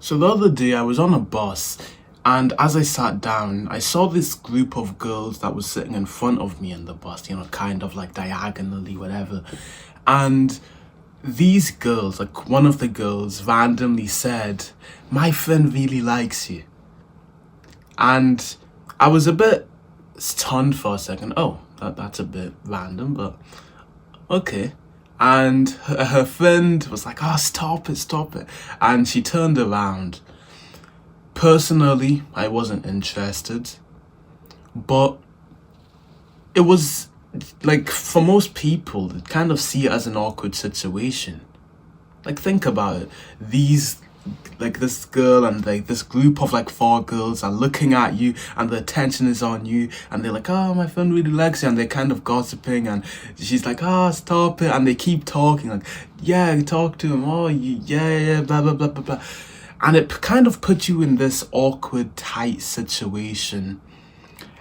So the other day I was on a bus, and as I sat down, I saw this group of girls that was sitting in front of me in the bus, kind of like diagonally, whatever. And these girls, like one of the girls randomly said, "My friend really likes you." And I was a bit stunned for a second. Oh, that's a bit random, but okay. And her friend was like, "Oh, stop it, stop it." And she turned around. Personally, I wasn't interested, but it was like for most people, they kind of see it as an awkward situation. Like, think about it. These, like, this girl and like this group of like four girls are looking at you, and the attention is on you, and they're like, "Oh, my friend really likes you," and they're kind of gossiping, and she's like, "Oh, stop it," and they keep talking, like, "Yeah, talk to him. Oh, yeah, blah blah blah blah blah," and it kind of puts you in this awkward, tight situation.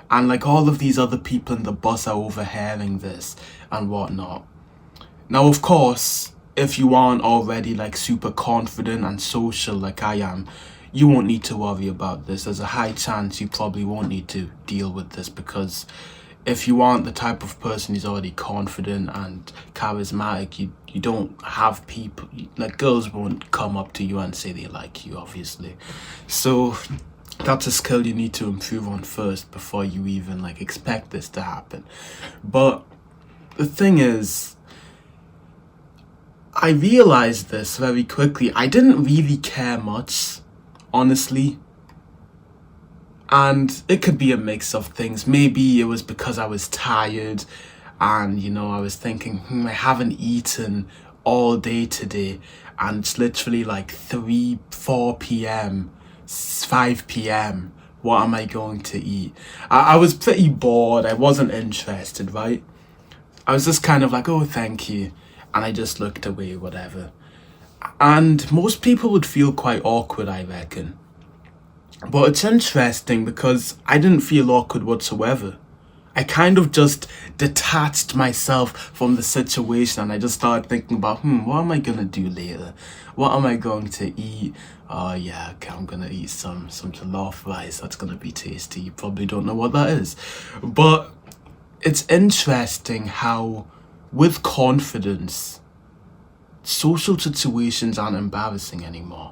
And like all of these other people in the bus are overhearing this and whatnot. Now, of course, if you aren't already like super confident and social like I am, you won't need to worry about this. There's a high chance you probably won't need to deal with this, because if you aren't the type of person who's already confident and charismatic, you don't have people, like girls won't come up to you and say they like you, obviously. So that's a skill you need to improve on first before you even like expect this to happen. But the thing is, I realized this very quickly. I didn't really care much, honestly. And it could be a mix of things. Maybe it was because I was tired and, I was thinking, I haven't eaten all day today. And it's literally like 3, 4 p.m., 5 p.m. What am I going to eat? I was pretty bored. I wasn't interested, right? I was just kind of like, "Oh, thank you." And I just looked away, whatever. And most people would feel quite awkward, I reckon. But it's interesting because I didn't feel awkward whatsoever. I kind of just detached myself from the situation, and I just started thinking about, what am I gonna do later? What am I going to eat? Oh yeah, okay, I'm gonna eat some jollof rice. That's gonna be tasty. You probably don't know what that is. But it's interesting how, with confidence, social situations aren't embarrassing anymore.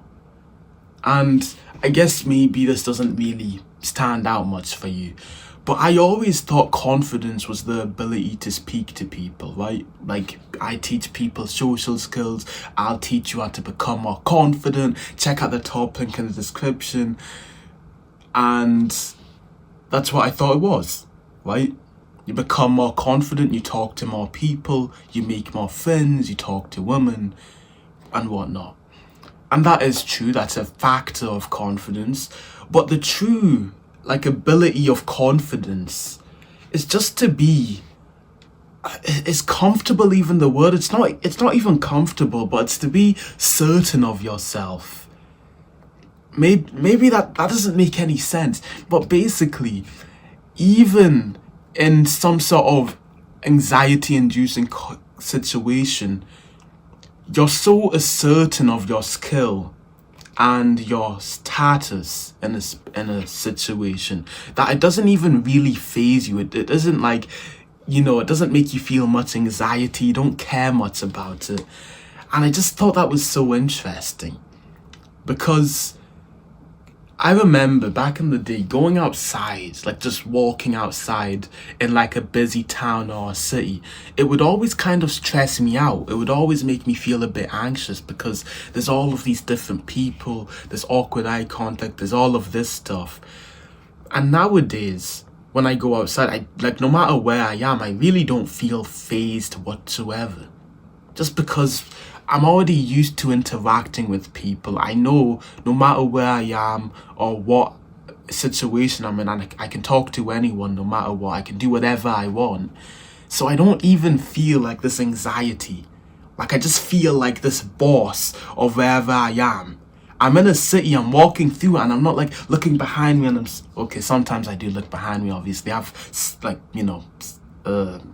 And I guess maybe this doesn't really stand out much for you, but I always thought confidence was the ability to speak to people, right? Like, I teach people social skills, I'll teach you how to become more confident. Check out the top link in the description. And that's what I thought it was, right? You become more confident, you talk to more people, you make more friends, you talk to women, and whatnot. And that is true, that's a factor of confidence. But the true, like, ability of confidence is just to be, is comfortable, even the word, it's not even comfortable, but it's to be certain of yourself. Maybe that doesn't make any sense, but basically, even in some sort of anxiety-inducing situation, you're so certain of your skill and your status in a situation that it doesn't even really faze you. It doesn't like, it doesn't make you feel much anxiety. You don't care much about it. And I just thought that was so interesting, because I remember back in the day going outside, like just walking outside in like a busy town or a city. It would always kind of stress me out. It would always make me feel a bit anxious, because there's all of these different people, there's awkward eye contact, there's all of this stuff. And nowadays, when I go outside, no matter where I am, I really don't feel fazed whatsoever. Just because I'm already used to interacting with people. I know no matter where I am or what situation I'm in, and I can talk to anyone no matter what. I can do whatever I want. So I don't even feel like this anxiety. Like, I just feel like this boss of wherever I am. I'm in a city, I'm walking through, and I'm not like looking behind me, and okay, sometimes I do look behind me, obviously. I've like,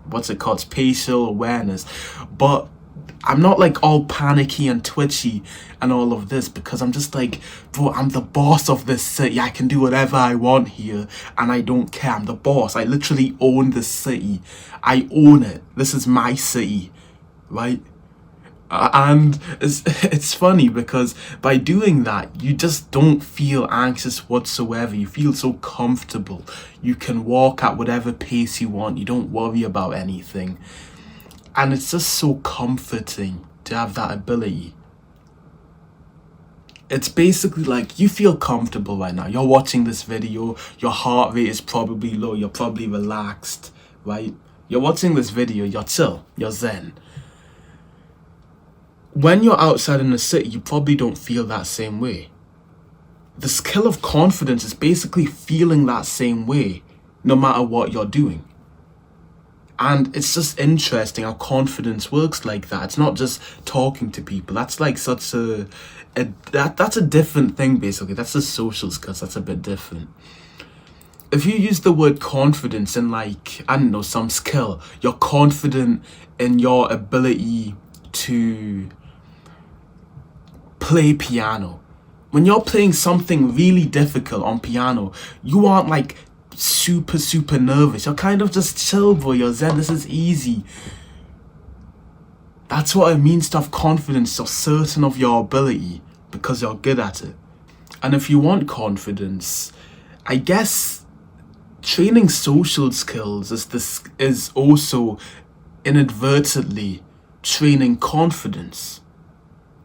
what's it called? Spatial awareness. But I'm not like all panicky and twitchy and all of this, because I'm just like, bro, I'm the boss of this city. I can do whatever I want here and I don't care. I'm the boss. I literally own this city. I own it. This is my city, right? And it's funny because by doing that, you just don't feel anxious whatsoever. You feel so comfortable. You can walk at whatever pace you want. You don't worry about anything. And it's just so comforting to have that ability. It's basically like you feel comfortable right now. You're watching this video, your heart rate is probably low, you're probably relaxed, right? You're watching this video, you're chill, you're zen. When you're outside in the city, you probably don't feel that same way. The skill of confidence is basically feeling that same way, no matter what you're doing. And it's just interesting how confidence works like that. It's not just talking to people. That's like such that's a different thing basically. That's a social skills. That's a bit different. If you use the word confidence in like, I don't know, some skill, you're confident in your ability to play piano. When you're playing something really difficult on piano, you aren't like super nervous. You're kind of just chill, bro. You're zen. This is easy. That's what it means to have confidence. You're certain of your ability because you're good at it. And if you want confidence, I guess training social skills is also inadvertently training confidence.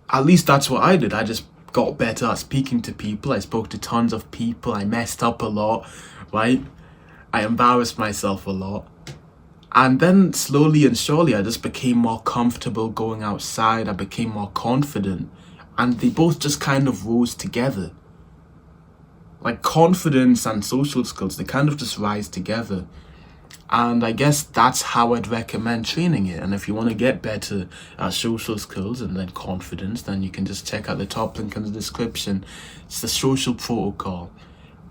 At least that's what I did. I just got better at speaking to people. I spoke to tons of people. I messed up a lot, right? I embarrassed myself a lot. And then slowly and surely, I just became more comfortable going outside. I became more confident. And they both just kind of rose together. Like confidence and social skills, they kind of just rise together. And I guess that's how I'd recommend training it. And if you want to get better at social skills and then confidence, then you can just check out the top link in the description. It's the social protocol.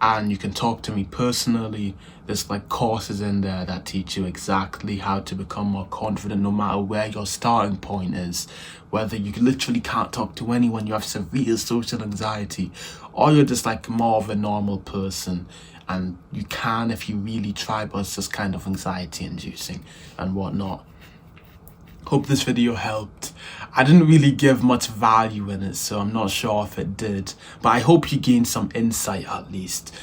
And you can talk to me personally. There's like courses in there that teach you exactly how to become more confident no matter where your starting point is. Whether you literally can't talk to anyone, you have severe social anxiety, or you're just like more of a normal person. And you can if you really try, but it's just kind of anxiety inducing and whatnot. Hope this video helped. I didn't really give much value in it, so I'm not sure if it did. But I hope you gained some insight at least.